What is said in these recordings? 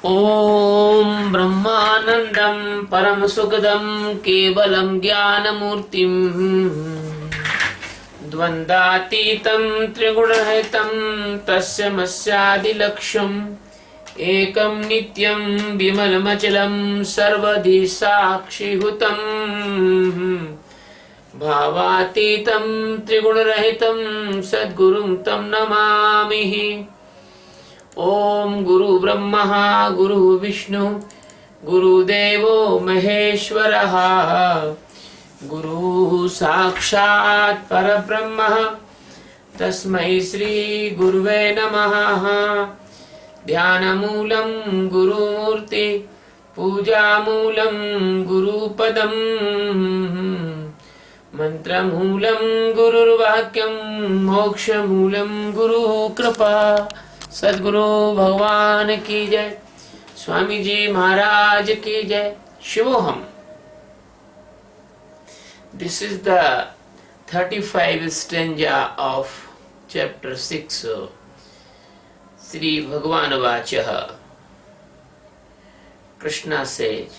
ॐ ब्रह्मानन्दं परमसुखदं केवलं ज्ञानमूर्तिं द्वन्द्वातीतं त्रिगुणरहितं तस्मैवादिलक्ष्यम् एकं नित्यं विमलमचलं सर्वधि साक्षिभूतं भावातीतं त्रिगुणरहितं सद्गुरुं तं नमामि। ओम गुरु ब्रह्मा गुरु विष्णु गुरुदेवो महेश्वरः गुरु साक्षात् परब्रह्म तस्मै श्री गुरुवे नमः। ध्यानमूलं गुरुमूर्ति पूजामूलं गुरुपदम् मंत्रमूलं गुरुर्वाक्यं मोक्षमूलं गुरुकृपा। सद्गुरु भगवान की जय, स्वामी जी महाराज की जय। शिवोहम। This is the 35th stanza of chapter 6. Sri Bhagavan Vachah. Krishna says,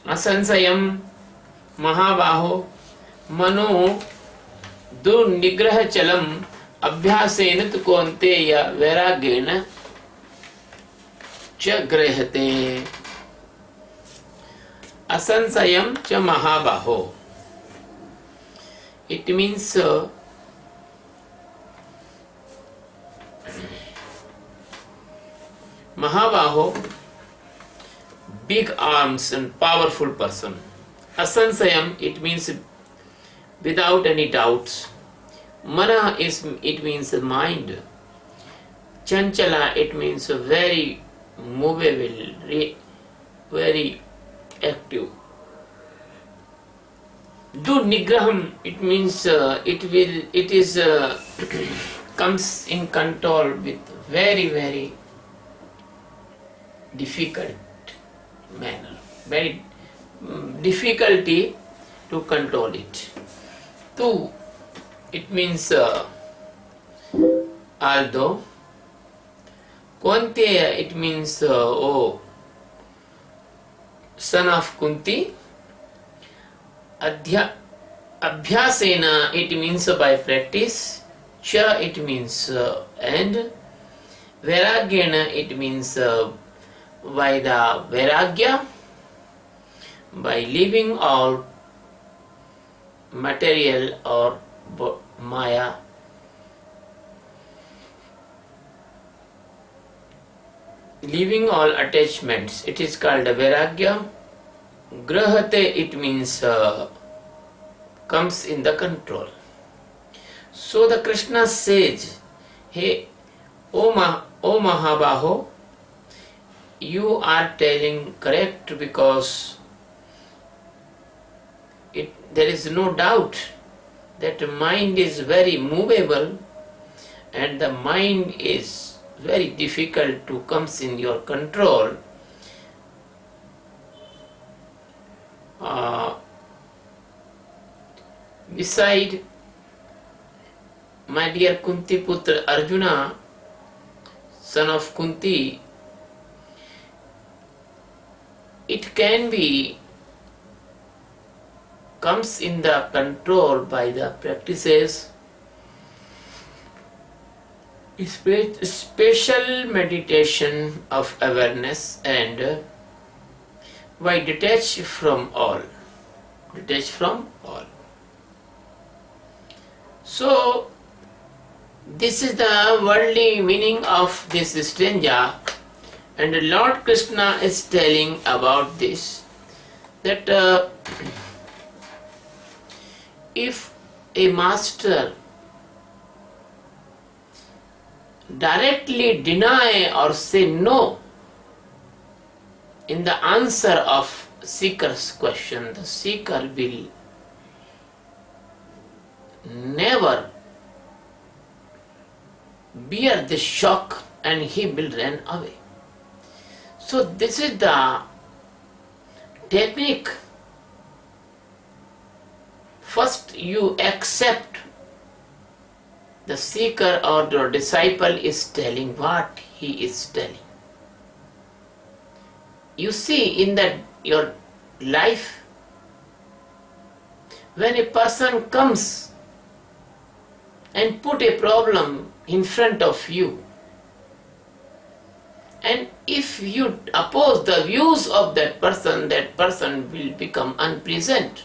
Asansayam Mahabaho Mano Durnigraha Chalam अभ्यासेन तु कौन्तेय वैराग्येण च गृह्यते। असंशयं च महाबाहो। It means Mahabaho, big arms and powerful person. Asansayam, it means without any doubts. Mana it means mind. Chanchala, it means very movable, very active. Nigraham, it means it is comes in control with very difficult manner, very difficulty to control it. Two, it means although. Kunteya, it means son of Kunti. Abhyasena, it means by practice. Cha, it means and. Vairagyena, it means by the vairagya, by leaving all material or Maya. Leaving all attachments, it is called a vairagya. Grahate, it means comes in the control. So the Krishna says, hey, O Mahabaho, you are telling correct, because there is no doubt that mind is very movable and the mind is very difficult to come in your control. Beside, my dear Kunti Putra Arjuna, son of Kunti, it can be comes in the control by the practices, special meditation of awareness, and by detach from all. So this is the worldly meaning of this stanza, and Lord Krishna is telling about this, that if a master directly deny or say no in the answer of seeker's question, the seeker will never bear the shock and he will run away. So this is the technique. First you accept the seeker or the disciple is telling what he is telling. You see, in that your life, when a person comes and put a problem in front of you, and if you oppose the views of that person will become unpleasant.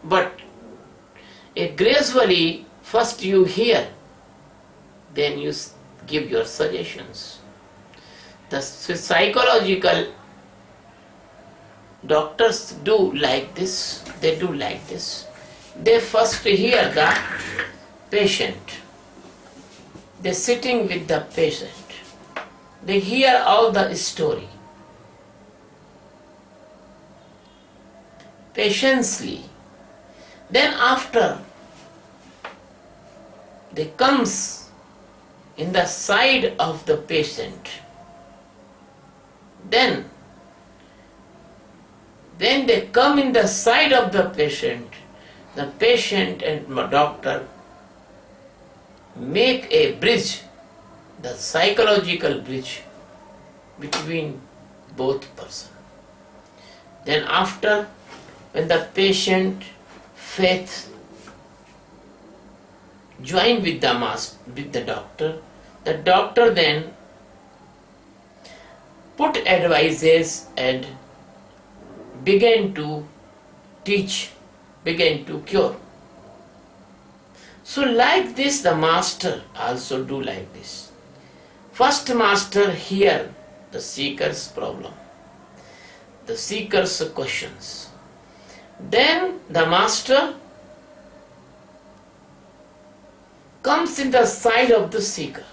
But gradually, first you hear, then you give your suggestions. The psychological doctors do like this. They do like this. They first hear the patient. They're sitting with the patient. They hear all the story. Patiently. Then after, they comes in the side of the patient. Then when they come in the side of the patient and doctor make a bridge, the psychological bridge between both persons. Then after, when the patient faith join with the doctor then put advices and began to teach, began to cure. So like this, the master also do like this. First master hear the seeker's problem, the seeker's questions. Then the master comes in the side of the seeker.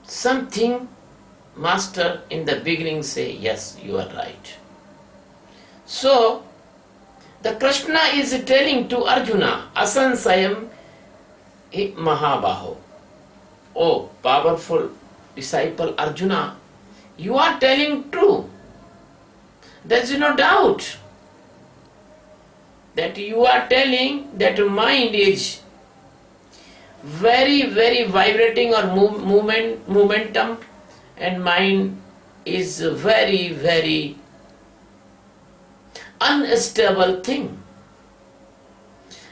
Something master in the beginning say, yes, you are right. So the Krishna is telling to Arjuna, Asansayam Mahabaho. Oh, powerful disciple Arjuna, you are telling true. There is no doubt that you are telling that mind is very, very vibrating or momentum, and mind is a very, very unstable thing.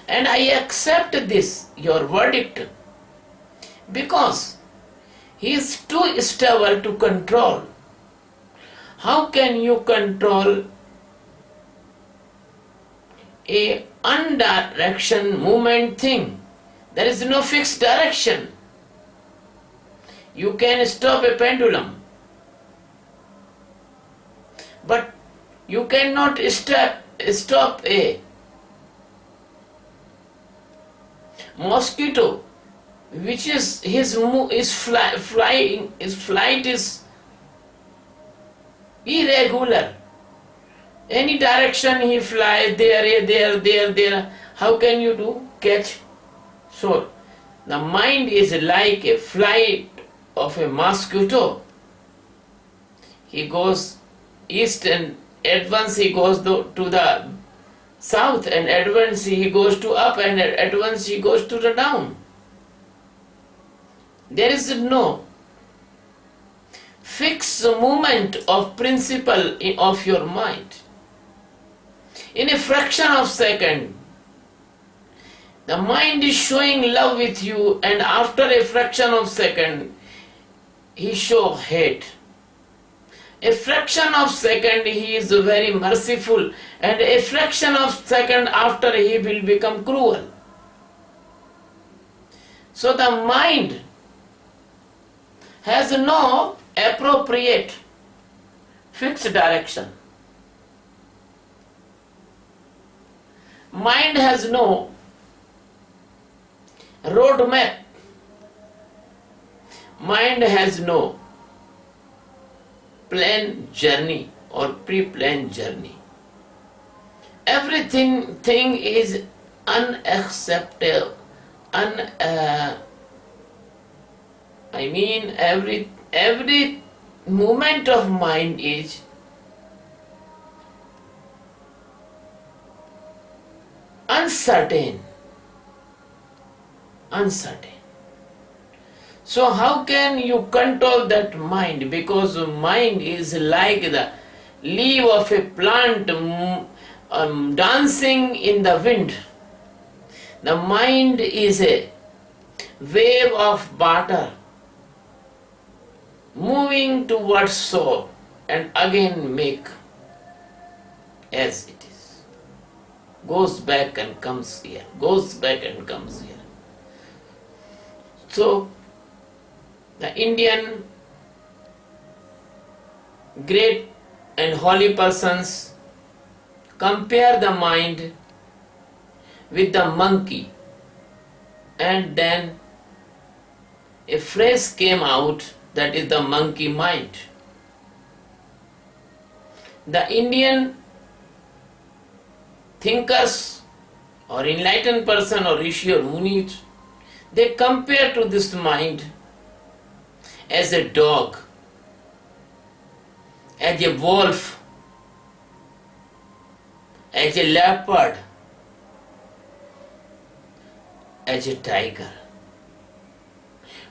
And I accept this, your verdict, because he is too stable to control. How can you control a undirection movement thing? There is no fixed direction. You can stop a pendulum, but you cannot stop a mosquito, which is flying. His flight is irregular. Any direction he flies, there. How can you do catch? So the mind is like a flight of a mosquito. He goes east, and at once he goes to the south, and at once he goes to up, and at once he goes to the down. There is no fixed movement of principle of your mind. In a fraction of second, the mind is showing love with you, and after a fraction of second, he shows hate. A fraction of second, he is very merciful, and a fraction of second after, he will become cruel. So the mind has no appropriate fixed direction. Mind has no road map. Mind has no planned journey or pre-planned journey. Everything is unacceptable. Every movement of mind is uncertain. uncertain. So how can you control that mind? Because mind is like the leaf of a plant dancing in the wind. The mind is a wave of water moving towards shore and again make as it is. Goes back and comes here. Goes back and comes here. So the Indian great and holy persons compare the mind with the monkey, and then a phrase came out, that is the monkey mind. The Indian thinkers or enlightened person or rishi or munis, they compare to this mind as a dog, as a wolf, as a leopard, as a tiger.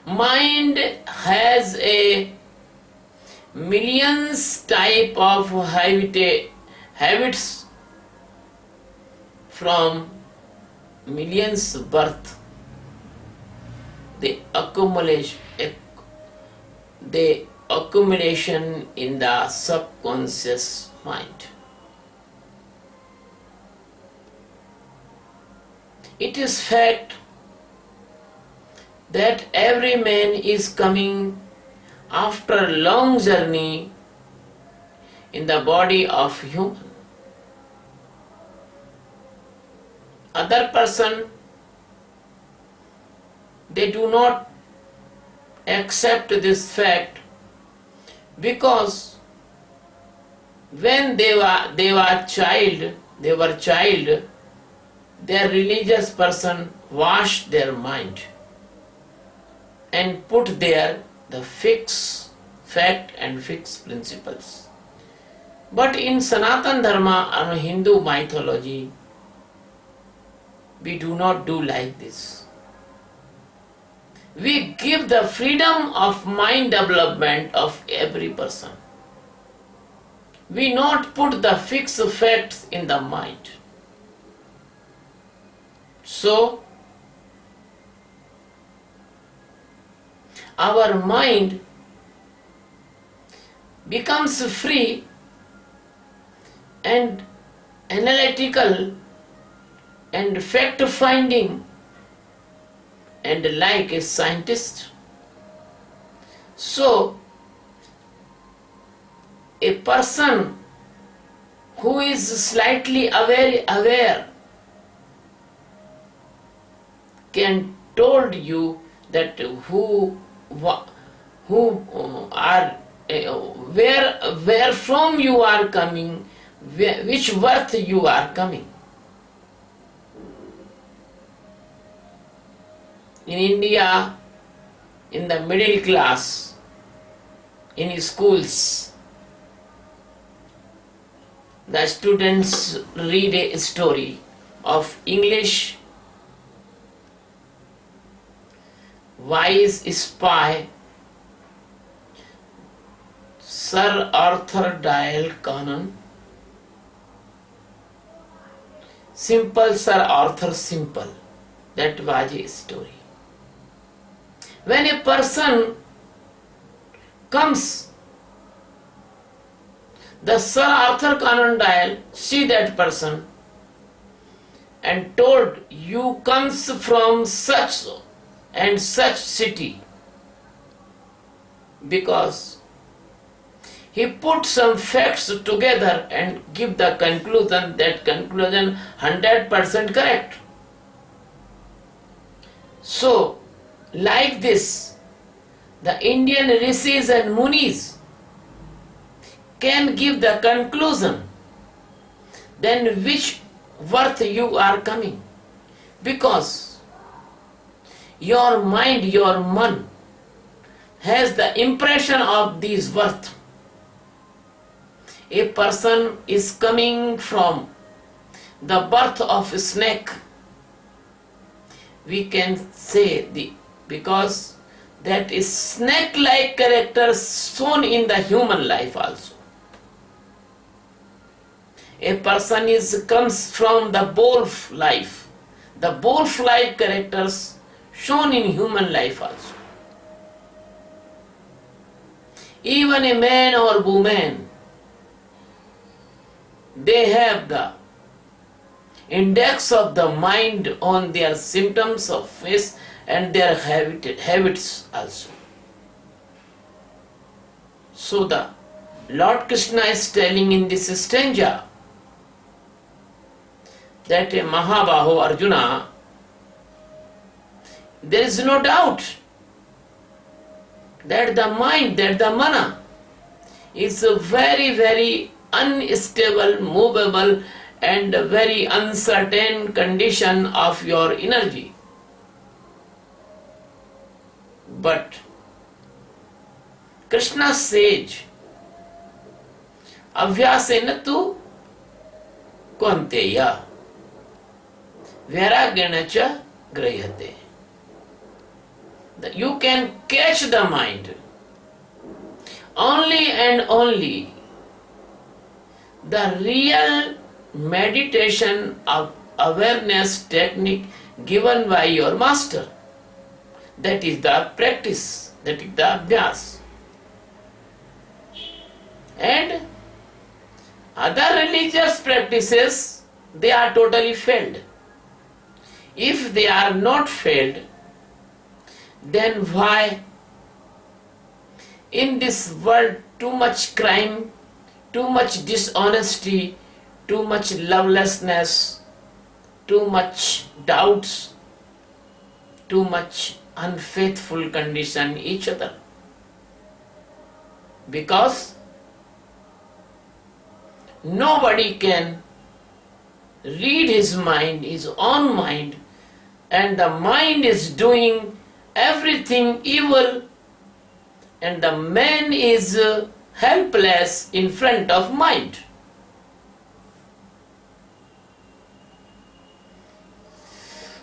Mind has a millions type of habits from millions birth. The accumulation in the subconscious mind. It is fact that every man is coming after a long journey in the body of human. Other person, they do not accept this fact, because when they were child, their religious person washed their mind and put there the fixed fact and fixed principles. But in Sanatan Dharma and Hindu mythology, we do not do like this. We give the freedom of mind development of every person. We not put the fixed facts in the mind. So, our mind becomes free and analytical and fact-finding and like a scientist. So, a person who is slightly aware can told you that who are where from you are coming, which worth you are coming. In India, in the middle class, in schools, the students read a story of English wise spy Sir Arthur Dale Conan. Simple Sir Arthur Simple. That was a story. When a person comes, the Sir Arthur Conan Doyle see that person and told, you comes from such and such city, because he put some facts together and give the conclusion, that conclusion 100% correct. So, like this, the Indian rishis and munis can give the conclusion, then which worth you are coming. Because your mind, your man has the impression of these worth. A person is coming from the birth of a snake, we can say because that is snake-like character shown in the human life also. A person comes from the wolf life. The wolf-like characters shown in human life also. Even a man or woman, they have the index of the mind on their symptoms of face and their habits also. So the Lord Krishna is telling in this stanza that a Mahabaho Arjuna, there is no doubt that the mind, that the mana is a very, very unstable, movable and very uncertain condition of your energy. But Krishna says, Avyasena tu kvanteya vairagyena cha grahate. You can catch the mind only and only the real meditation of awareness technique given by your master. That is the practice, that is the abhyas. And other religious practices, they are totally failed. If they are not failed, then why in this world too much crime, too much dishonesty, too much lovelessness, too much doubts, too much unfaithful condition each other? Because nobody can read his mind, his own mind, and the mind is doing everything evil and the man is helpless in front of mind.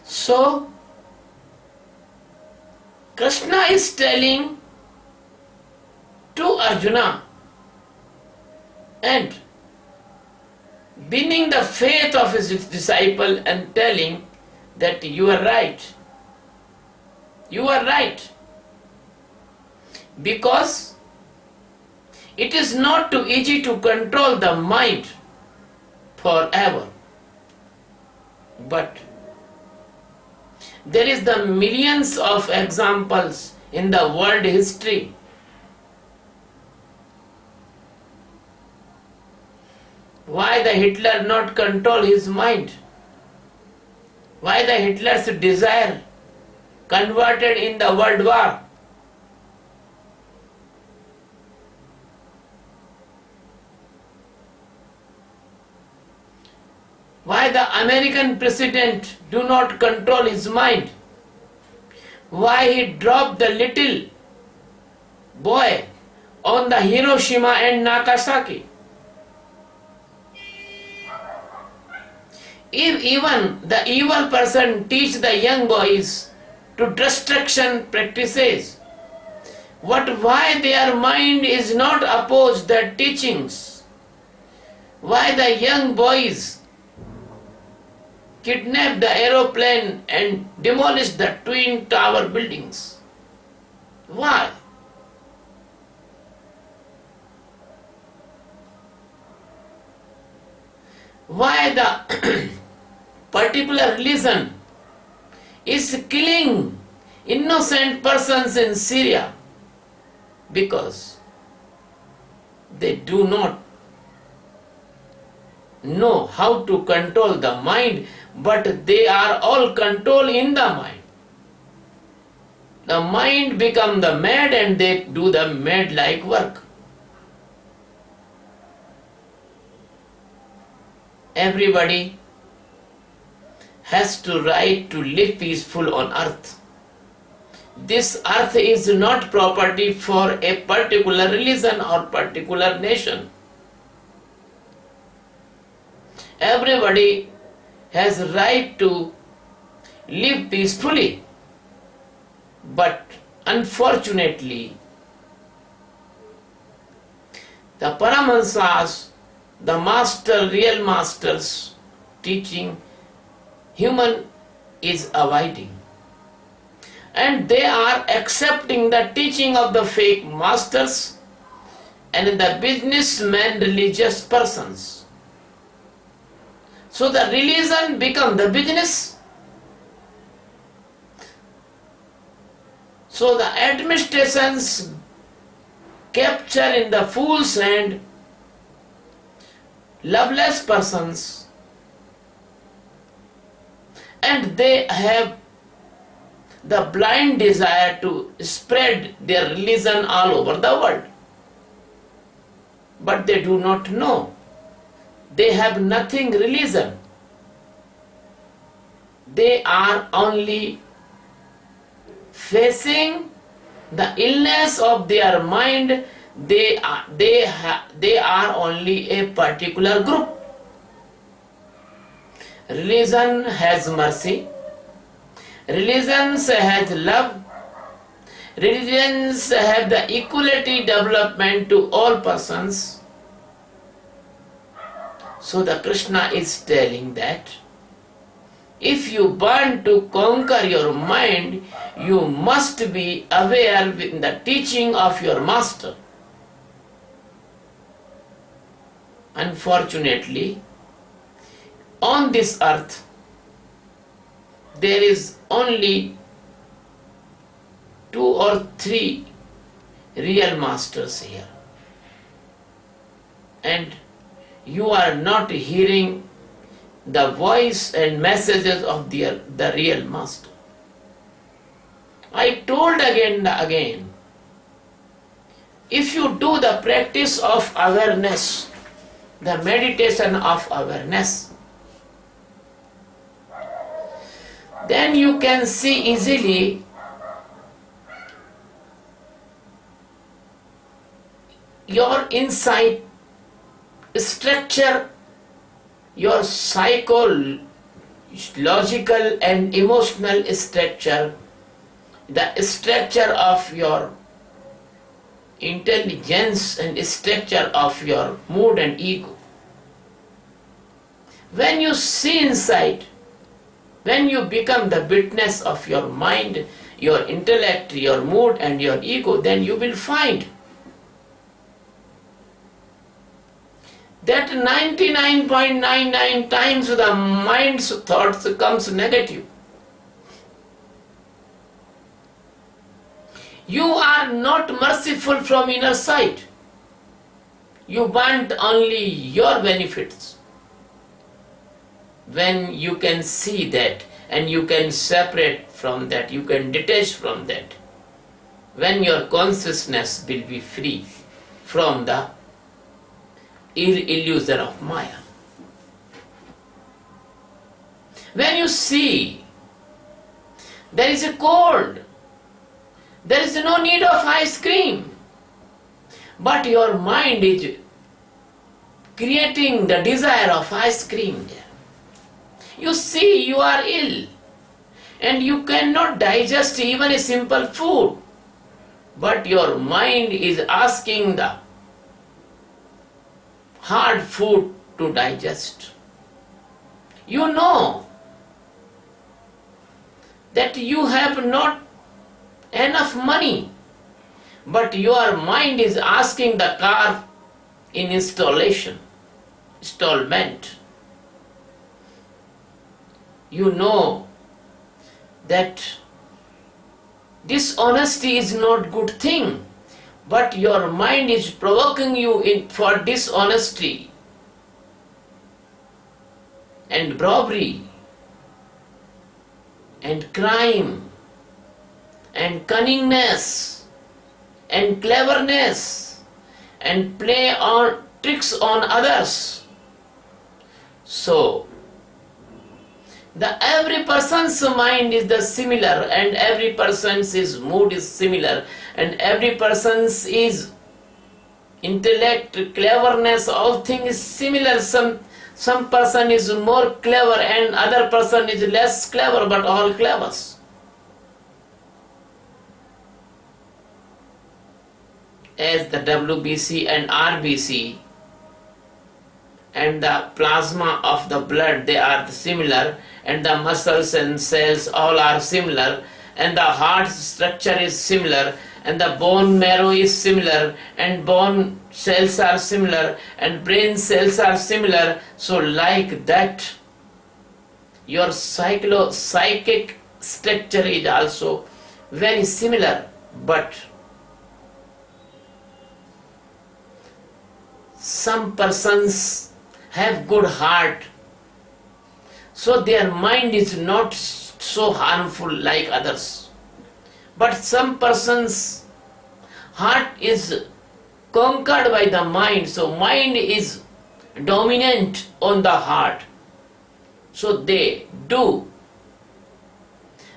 So Krishna is telling to Arjuna and winning the faith of his disciple and telling that you are right. You are right. Because it is not too easy to control the mind forever. But there is the millions of examples in the world history. Why the Hitler not control his mind? Why the Hitler's desire converted in the World War? Why the American president do not control his mind? Why he dropped the little boy on the Hiroshima and Nagasaki? If even the evil person teach the young boys to destruction practices, why their mind is not opposed their teachings? Why the young boys kidnap the aeroplane and demolish the twin tower buildings? Why? Why the particular religion is killing innocent persons in Syria? Because they do not know how to control the mind, but they are all controlled in the mind. The mind become the mad and they do the mad-like work. Everybody has to right to live peaceful on earth. This earth is not property for a particular religion or particular nation. Everybody has right to live peacefully. But unfortunately, the Paramahansas, the master, real masters teaching, human is avoiding. And they are accepting the teaching of the fake masters and the businessmen, religious persons. So the religion become the business. So the administrations capture in the fool's hand loveless persons, and they have the blind desire to spread their religion all over the world. But they do not know. They have nothing religion. They are only facing the illness of their mind. They are only a particular group. Religion has mercy. Religions have love. Religions have the equality development to all persons. So the Krishna is telling that if you want to conquer your mind, you must be aware with the teaching of your master. Unfortunately, on this earth, there is only 2 or 3 real masters here. And you are not hearing the voice and messages of the real master. I told again and again, if you do the practice of awareness, the meditation of awareness, then you can see easily your inside structure, your psychological and emotional structure, the structure of your intelligence and structure of your mood and ego. When you see inside, when you become the witness of your mind, your intellect, your mood and your ego, then you will find that 99.99 times the mind's thoughts comes negative. You are not merciful from inner side. You want only your benefits. When you can see that and you can separate from that, you can detach from that, when your consciousness will be free from the illusion of Maya. When you see there is a cold, there is no need of ice cream, but your mind is creating the desire of ice cream there. You see you are ill and you cannot digest even a simple food, but your mind is asking the hard food to digest. You know that you have not enough money, but your mind is asking the car in installment. You know that dishonesty is not good thing, but your mind is provoking you for dishonesty and robbery and crime and cunningness and cleverness and play on tricks on others. So every person's mind is the similar, and every person's mood is similar, and every person's is intellect, cleverness, all things is similar. Some person is more clever and other person is less clever, but all clever. As the WBC and RBC and the plasma of the blood, they are similar, and the muscles and cells all are similar, and the heart structure is similar, and the bone marrow is similar, and bone cells are similar, and brain cells are similar. So like that, your psychic structure is also very similar, but some persons have good heart, so their mind is not so harmful like others. But some persons' heart is conquered by the mind, so mind is dominant on the heart. So they do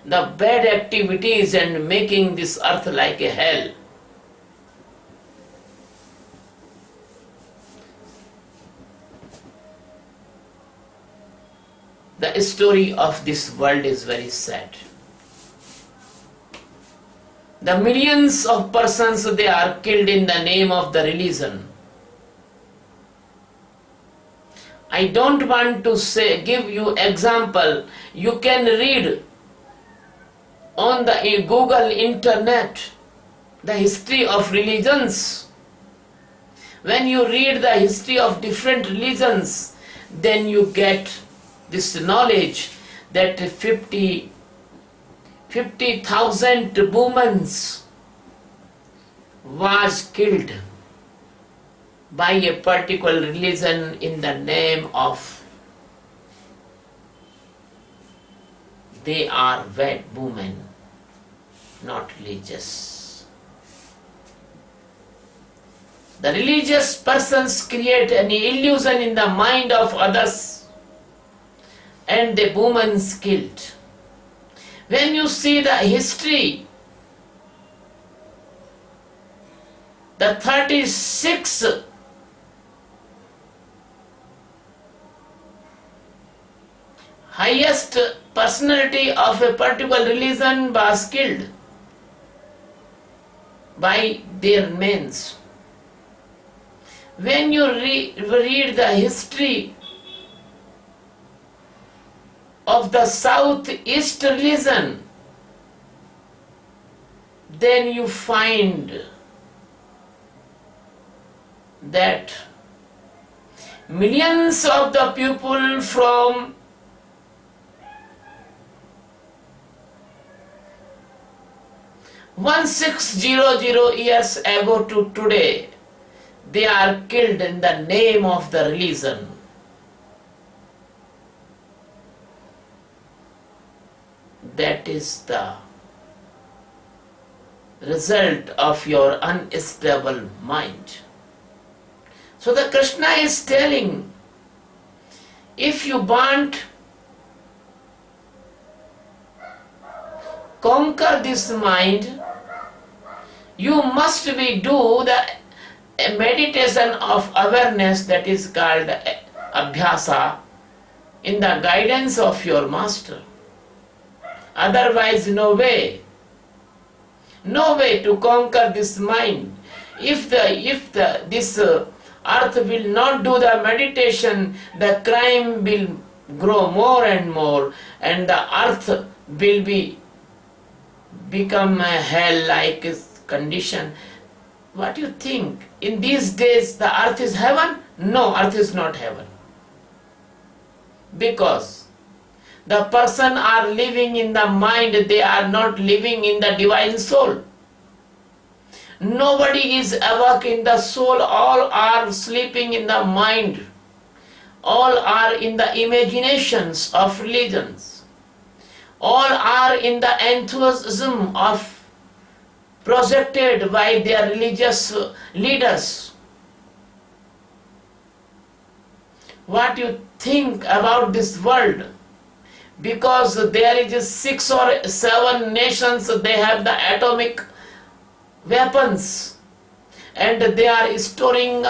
the bad activities and making this earth like a hell. The story of this world is very sad. The millions of persons, they are killed in the name of the religion. I don't want to give you example. You can read on the Google internet the history of religions. When you read the history of different religions, then you get this knowledge that 50,000 women was killed by a particular religion in the name of they are wed women, not religious. The religious persons create an illusion in the mind of others, and the woman killed. When you see the history, the 36 highest personality of a particular religion was killed by their men. When you read the history of the Southeast religion, then you find that millions of the people from 1600 years ago to today, they are killed in the name of the religion. That is the result of your unstable mind. So the Krishna is telling, if you want conquer this mind, you must do the meditation of awareness, that is called abhyasa, in the guidance of your master. Otherwise, no way to conquer this mind. If this earth will not do the meditation, the crime will grow more and more, and the earth will become a hell-like condition. What do you think? In these days, the earth is heaven? No, earth is not heaven. Because the person are living in the mind, they are not living in the divine soul. Nobody is awake in the soul, all are sleeping in the mind. All are in the imaginations of religions. All are in the enthusiasm of projected by their religious leaders. What do you think about this world? Because there is 6 or 7 nations, they have the atomic weapons, and they are storing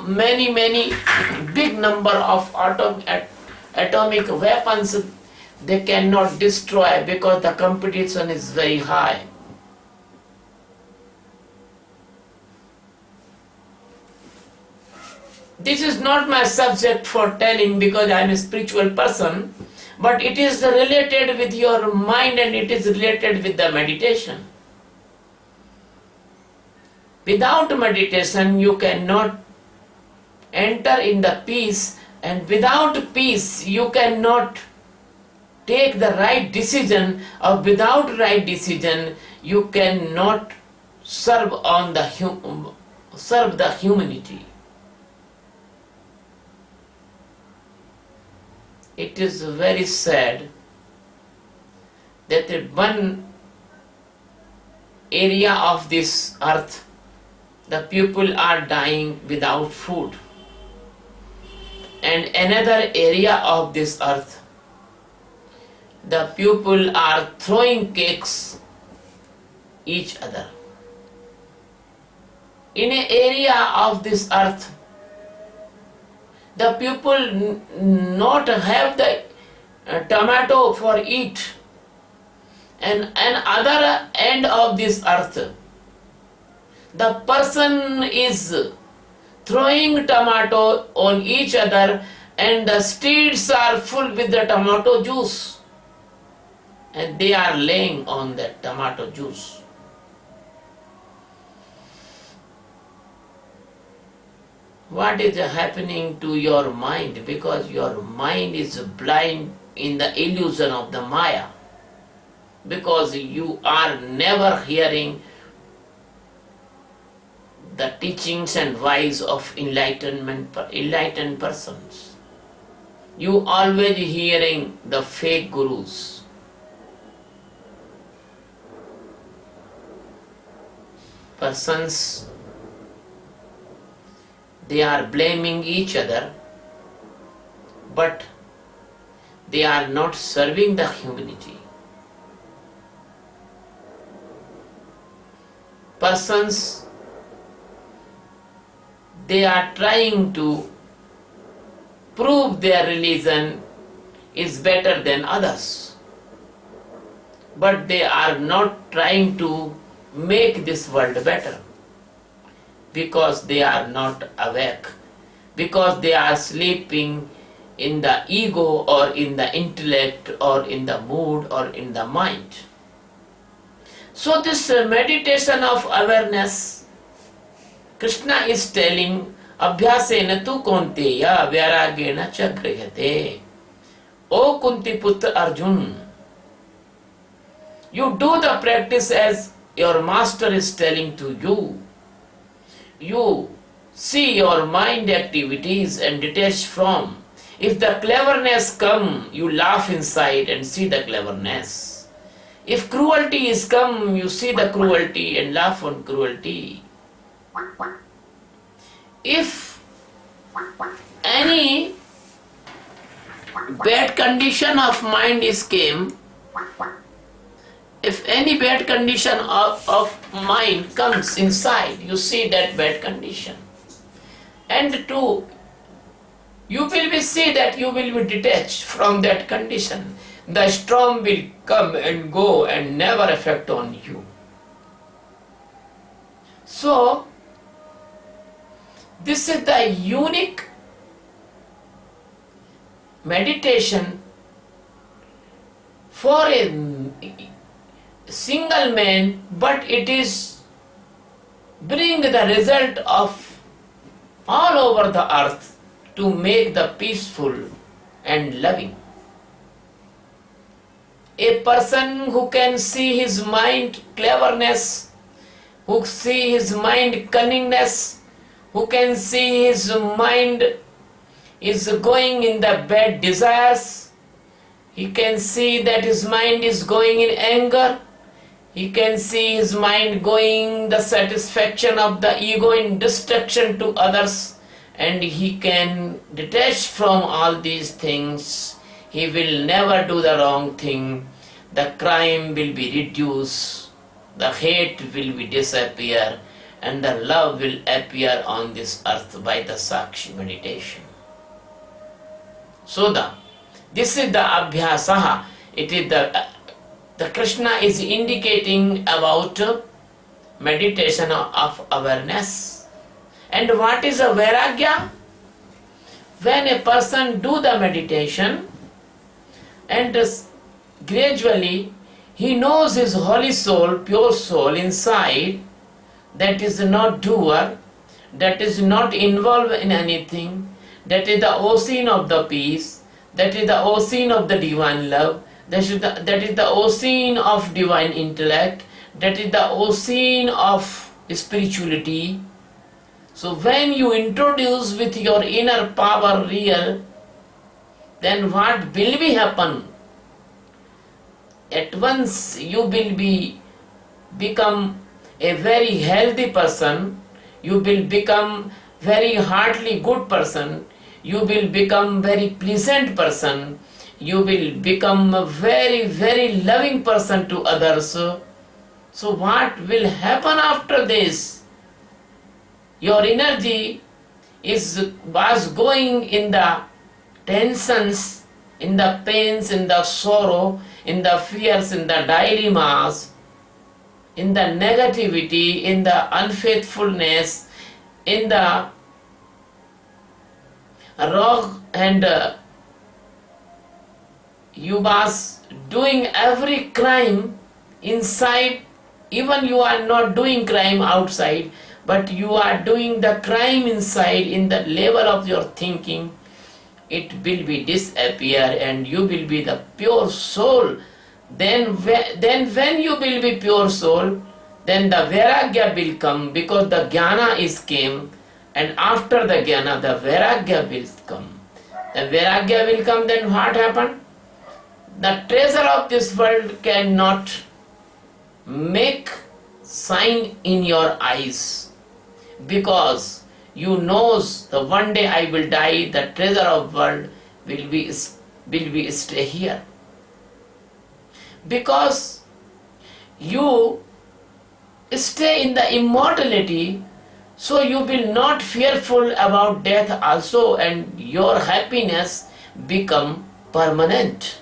many big number of atomic weapons they cannot destroy because the competition is very high. This is not my subject for telling because I am a spiritual person, but it is related with your mind and it is related with the meditation. Without meditation, you cannot enter in the peace, and without peace, you cannot take the right decision, or without right decision, you cannot serve the humanity. It is very sad that in one area of this earth, the people are dying without food, and another area of this earth, the people are throwing cakes each other. In an area of this earth, the people not have the tomato for eat, and another end of this earth, the person is throwing tomato on each other, and the streets are full with the tomato juice, and they are laying on that tomato juice. What is happening to your mind? Because your mind is blind in the illusion of the Maya, because you are never hearing the teachings and wise of enlightened persons. You always hearing the fake gurus. Persons, they are blaming each other, but they are not serving the humanity. Persons, they are trying to prove their religion is better than others, but they are not trying to make this world better, because they are not awake, because they are sleeping in the ego or in the intellect or in the mood or in the mind. So this meditation of awareness, Krishna is telling, Abhyasena tu konteya vairagena cha grihate. O Kunti Putra Arjun, you do the practice as your master is telling to you. You see your mind activities and detach from. If the cleverness come, you laugh inside and see the cleverness. If cruelty is come, you see the cruelty and laugh on cruelty. If any bad condition of mind is came, if any bad condition of mind comes inside, you see that bad condition. And two, you will be see that you will be detached from that condition. The storm will come and go and never affect on you. So, this is the unique meditation for a single man, but it is bring the result of all over the earth to make the peaceful and loving. A person who can see his mind cleverness, who see his mind cunningness, who can see his mind is going in the bad desires, he can see that his mind is going in anger, he can see his mind going the satisfaction of the ego in destruction to others, and he can detach from all these things. He will never do the wrong thing. The crime will be reduced, the hate will be disappear, and the love will appear on this earth by the Sakshi meditation. So this is the abhyasaha. It is the Krishna is indicating about meditation of awareness. And what is a vairagya? When a person do the meditation and gradually he knows his holy soul, pure soul inside, that is not doer, that is not involved in anything, that is the ocean of the peace, that is the ocean of the divine love, that is the ocean of divine intellect, that is the ocean of spirituality. So when you introduce with your inner power real, then what will be happen? At once you will become a very healthy person, you will become very heartily good person, you will become very pleasant person, you will become a very, very loving person to others. So what will happen after this? Your energy was going in the tensions, in the pains, in the sorrow, in the fears, in the dilemmas, in the negativity, in the unfaithfulness, in the wrong, and you was doing every crime inside. Even you are not doing crime outside, but you are doing the crime inside in the level of your thinking. It will be disappear and you will be the pure soul. Then when you will be pure soul, then the vairagya will come, because the jnana is came, and after the jnana the vairagya will come. The vairagya will come, then what happened? The treasure of this world cannot make sign in your eyes, because you knows the one day I will die, the treasure of world will be stay here. Because you stay in the immortality, so you will not fearful about death also, and your happiness become permanent.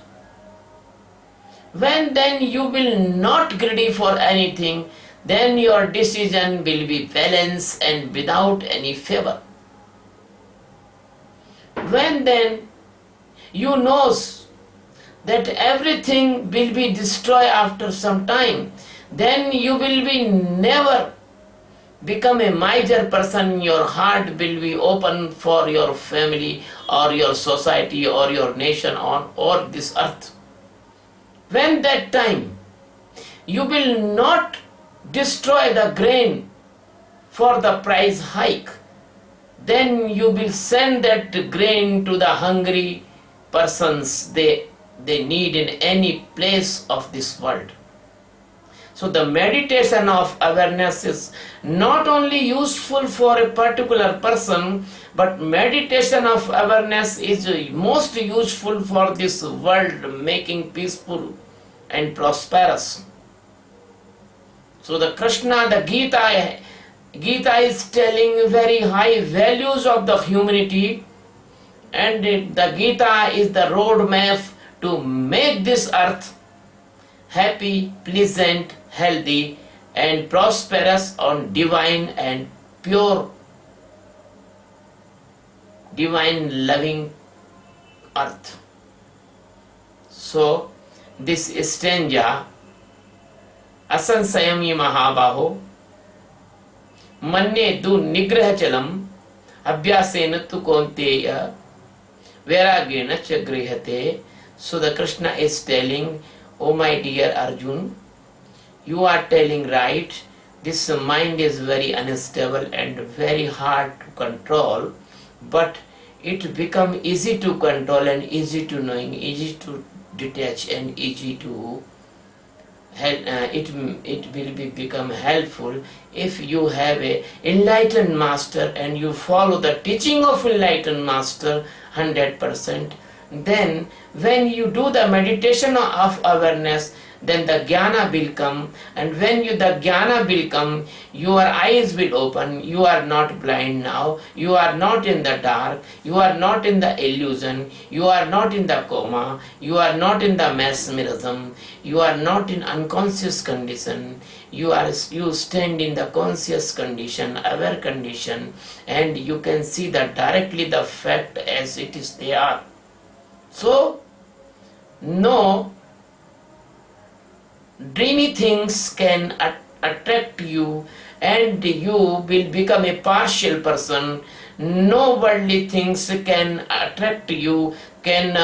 When then you will not greedy for anything, then your decision will be balanced and without any favor. When then you knows that everything will be destroyed after some time, then you will be never become a miser person. Your heart will be open for your family or your society or your nation or this earth. When that time you will not destroy the grain for the price hike, then you will send that grain to the hungry persons they need in any place of this world. So the meditation of awareness is not only useful for a particular person, but meditation of awareness is most useful for this world, making peaceful and prosperous. So the Krishna, the Geeta is telling very high values of the humanity, and the Geeta is the roadmap to make this earth happy, pleasant, healthy and prosperous on divine and pure, divine loving earth. So this stanza, असंशयमी महाबाहो मन्ये तु निग्रह चलम अभ्यासेन तु कौन्तेय वैराग्येन च गृह्यते. So the Krishna is telling, oh my dear Arjun, you are telling right, this mind is very unstable and very hard to control, but it become easy to control and easy to knowing, easy to detach and easy to it will become helpful if you have a enlightened master and you follow the teaching of enlightened master 100%. Then when you do the meditation of awareness, then the jnana will come, and when the jnana will come, your eyes will open. You are not blind now, you are not in the dark, you are not in the illusion, you are not in the coma, you are not in the mesmerism, you are not in unconscious condition, you stand in the conscious condition, aware condition, and you can see that directly the fact as it is there. So no dreamy things can attract you, and you will become a partial person. No worldly things can attract you, can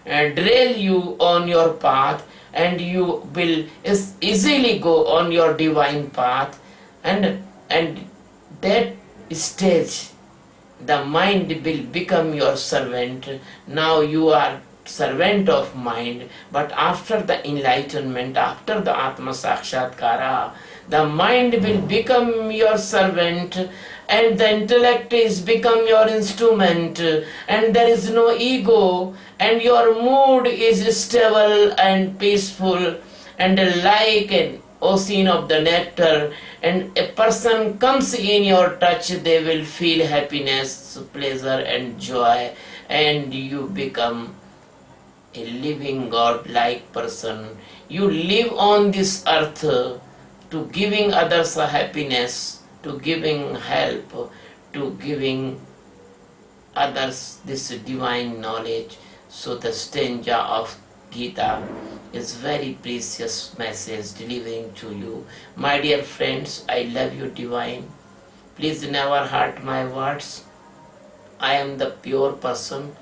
derail you on your path, and you will easily go on your divine path. And that stage, the mind will become your servant. Now you are servant of mind, but after the enlightenment, after the Atma Sakshatkara, the mind will become your servant, and the intellect is become your instrument, and there is no ego, and your mood is stable and peaceful, and like an ocean of the nectar, and a person comes in your touch, they will feel happiness, pleasure and joy, and you become a living God-like person. You live on this earth to giving others a happiness, to giving help, to giving others this divine knowledge. So the stanza of Geeta is very precious message delivering to you. My dear friends, I love you divine. Please never hurt my words. I am the pure person.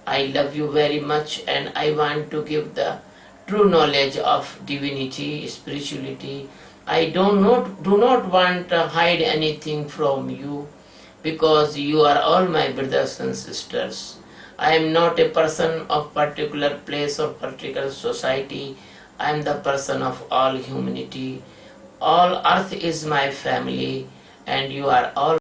I love you very much, and I want to give the true knowledge of divinity, spirituality. I do not want to hide anything from you, because you are all my brothers and sisters. I am not a person of particular place or particular society. I am the person of all humanity. All earth is my family, and you are all